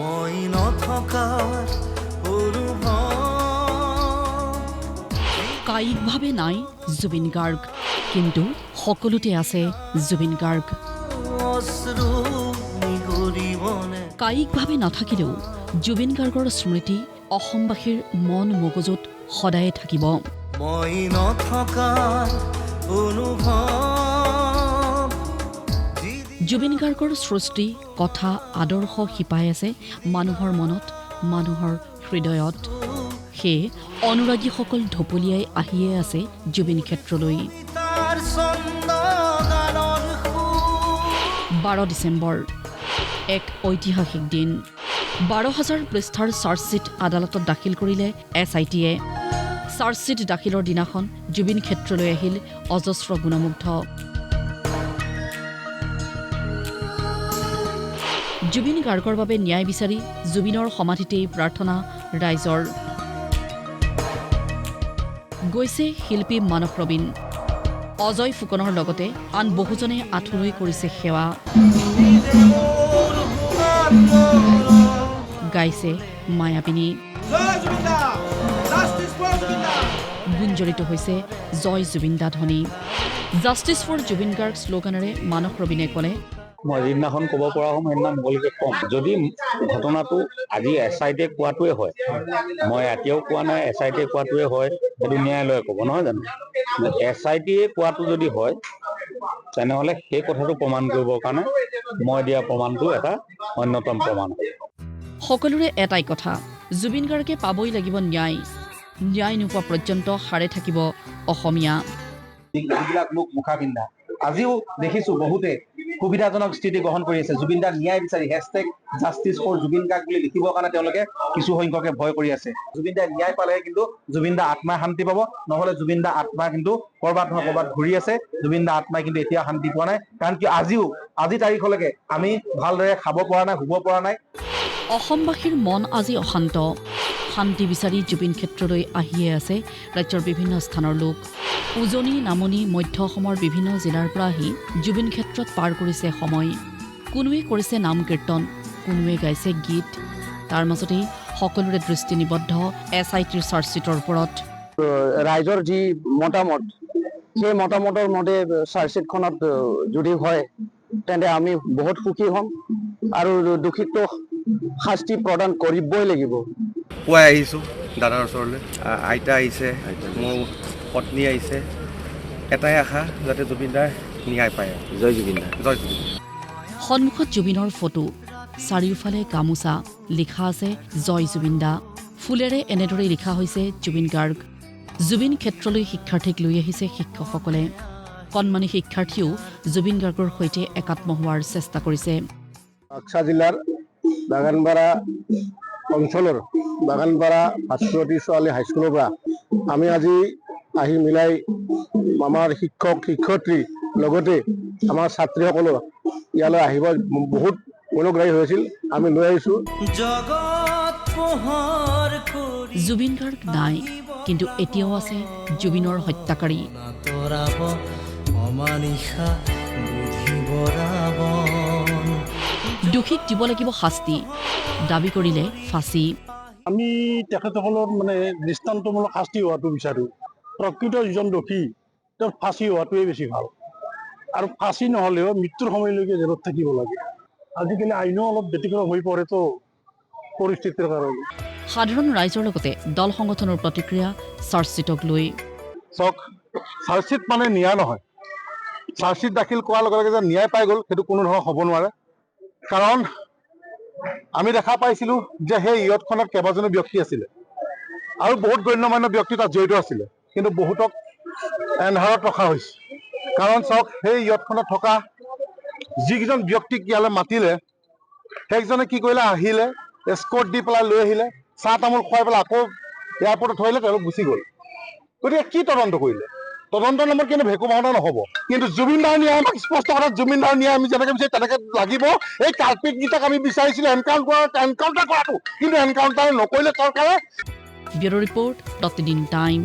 মই নথকাৰ কায়িকভাৱে নাই জুবিন গাৰ্গ, কিন্তু সকলোতে আছে জুবিন গাৰ্গ। কায়িকভাৱে নাথাকিলেও জুবিন গাৰ্গৰ স্মৃতি অসমবাসীৰ মন মগজুত সদায়ে থাকিব। মই নথকাৰ জুবিন গাৰ্গৰ সৃষ্টি কথা আদৰ্শ শিপাই আছে মানুহৰ মনত, মানুহৰ হৃদয়ত। সেয়ে অনুৰাগীসকল ঢপলিয়াই আহিয়ে আছে জুবিন ক্ষেত্ৰলৈ। 12 ডিচেম্বৰ এক ঐতিহাসিক দিন। 12,000 পৃষ্ঠাৰ চাৰ্জশ্বীট আদালতত দাখিল কৰিলে SIT-য়ে। চাৰ্জশ্বীট দাখিলৰ দিনাখন জুবিন ক্ষেত্ৰলৈ আহিল অজস্ৰ গুণমুগ্ধ। জুবিন গাৰ্গৰ বাবে ন্যায় বিচাৰি জুবিনৰ সমাধিতেই প্ৰাৰ্থনা ৰাইজৰ। গৈছে শিল্পী মানস ৰবীন, অজয় ফুকনৰ লগতে আন বহুজনে আঁঠুলৈ কৰিছে সেৱা। গাইছে মায়াবিনী। গুঞ্জৰিত হৈছে জয় জুবিনদা ধ্বনি। জাষ্টিছ ফৰ জুবিন গাৰ্গ শ্লোগানেৰে মানস ৰবীনে ক'লে, মই যিদিনাখন ক'ব পৰা হ'ম সেইদিনা মুকলিকে ক'ম। যদি ঘটনাটো আজি SIT-য়ে কোৱাটোৱে হয়, মই এতিয়াও কোৱা নাই, SIT-য়ে কোৱাটোৱে হয়, সেইটো ন্যায়ালয়ে ক'ব, নহয় জানো? SIT-য়ে কোৱাটো যদি হয়, তেনেহ'লে সেই কথাটো প্ৰমাণ কৰিবৰ কাৰণে মই দিয়া প্ৰমাণটো এটা অন্যতম প্ৰমাণ। সকলোৰে এটাই কথা, জুবিন গাৰ্গে পাবই লাগিব ন্যায়। ন্যায় নোপোৱা পৰ্যন্ত সাৰে থাকিব অসমীয়া। যিবিলাক লোক মুখা পিন্ধা, আজিও দেখিছো বহুতে সুবিধাজনক স্থিতি গ্ৰহণ কৰি আছে। জুবিন দাৰ ন্যায় বিচাৰি #জাষ্টিছ ফৰ জুবিন গাৰ্গ বুলি লিখিবৰ কাৰণে তেওঁলোকে কিছু সংখ্যকে ভয় কৰি আছে। জুবিন দাই ন্যায় পালেহে কিন্তু জুবিন দা আত্মাই শান্তি পাব, নহ'লে জুবিন দা আত্মা কিন্তু ক'ৰবাত নহয় ক'ৰবাত ঘূৰি আছে। জুবিন দা আত্মাই কিন্তু এতিয়া শান্তি পোৱা নাই, কাৰণ কি আজি তাৰিখলৈকে আমি ভালদৰে খাব পৰা নাই, শুব পৰা নাই। অসমবাসীৰ মন আজি অশান্ত। শান্তি বিচাৰি জুবিন ক্ষেত্ৰলৈ আহিয়ে আছে ৰাজ্যৰ বিভিন্ন স্থানৰ লোক। উজনি, নামনি, মধ্য অসমৰ বিভিন্ন জিলাৰ পৰা আহি জুবিন ক্ষেত্ৰত পাৰ কৰিছে সময়। কোনোৱে কৰিছে নাম কীৰ্তন, কোনোৱে গাইছে গীত। তাৰ মাজতেই সকলোৰে দৃষ্টি নিবদ্ধ SIT-ৰ চাৰ্জশ্বীটৰ ওপৰত। ৰাইজৰ যি মতামত, সেই মতামতৰ মতে চাৰ্জশ্বীটখনত যদি হয় তেন্তে আমি বহুত সুখী হ'ম আৰু দোষীক শাস্তি প্ৰদান কৰিবই লাগিব। পুৱাই আহিছোঁ দাদাৰ ওচৰলৈ, আইতা আহিছে, মোৰ পত্নী আহিছে। এটাই আশা, যাতে জুবিনদাৰ ন্যায় পায়। জয় জুবিন দা, জয় জুবিন। সন্মুখত জুবিনৰ ফটো, চাৰিওফালে গামোচা, লিখা আছে জয় জুবিন দা। ফুলেৰে এনেদৰে লিখা হৈছে জুবিন গাৰ্গ। জুবিন ক্ষেত্ৰলৈ শিক্ষাৰ্থীক লৈ আহিছে শিক্ষকসকলে। কণমানি শিক্ষাৰ্থীয়েও জুবিন গাৰ্গৰ সৈতে একাত্ম হোৱাৰ চেষ্টা কৰিছে। বাক্সা জিলাৰ বাগানপাৰা অঞ্চলৰ বাগানপাৰা ভাস্কৰতী ছোৱালী হাইস্কুলৰ পৰা আমি আজি আহি মিলাই আমাৰ শিক্ষক শিক্ষয়িত্ৰী লগতে আমাৰ ছাত্ৰীসকলো ইয়ালৈ আহিব বহুত অনুগ্ৰাহী হৈছিল। আমি লৈ আহিছোঁ। জুবিন গাৰ্গ নাই, কিন্তু এতিয়াও আছে জুবিনৰ হত্যাকাৰী। দোষীক দিব লাগিব শাস্তি, দাবী কৰিলে ফাঁচী। আমি তেখেতসকলৰ দৃষ্টান্তমূলক শাস্তি হোৱাটো বিচাৰোঁ। প্ৰকৃত যিজন দোষী তেওঁৰ ফাঁচী হোৱাটোৱে বেছি ভাল, আৰু ফাঁচী নহ'লেও মৃত্যুৰ সময়লৈকে জেলত থাকিব লাগে। আজিকালি আইনো অলপ ব্যতিক্ৰম হৈ পৰেতো পৰিস্থিতিৰ কাৰণে। সাধাৰণ ৰাইজৰ লগতে দল সংগঠনৰ প্ৰতিক্ৰিয়া চাৰ্জশ্বীটক লৈ। চাওক, চাৰ্জশ্বীট ন্যায় নহয়। চাৰ্জশ্বীট দাখিল কৰাৰ লগে লগে যে ন্যায় পাই গ'ল, সেইটো কোনো ধৰণৰ হ'ব নোৱাৰে। কাৰণ আমি দেখা পাইছিলোঁ যে সেই ইয়তখনত কেইবাজনো ব্যক্তি আছিলে আৰু বহুত গণ্যমান্য ব্যক্তি তাত জড়িত আছিলে, কিন্তু বহুতক এন্ধাৰত ৰখা হৈছে। কাৰণ চাওক, সেই ইয়তখনত থকা যিকেইজন ব্যক্তিক ইয়ালৈ মাতিলে, সেইকেইজনে কি কৰিলে, আহিলে, এস্কৰ্ট দি পেলাই লৈ আহিলে, চাহ তামোল খুৱাই পেলাই আকৌ এয়াৰপৰ্টত থৈ আহিলে, তেওঁলোক গুচি গ'ল। গতিকে কি তদন্ত কৰিলে? তদন্তৰ নামত কিন্তু ভেকু ভাওনা নহ'ব। কিন্তু জুবিন দাৰ ন্যায়, আমাক স্পষ্ট কথা, জুবিন দাৰ ন্যায় আমি যেনেকৈ বিচাৰি তেনেকৈ লাগিব। এই কাল্পিতকেইটাক আমি বিচাৰিছিলোঁ এনকাউণ্টাৰ কৰাটো, কিন্তু এনকাউণ্টাৰ নকৰিলে চৰকাৰে। ব্যুৰো ৰিপৰ্ট, প্ৰতিদিন টাইম।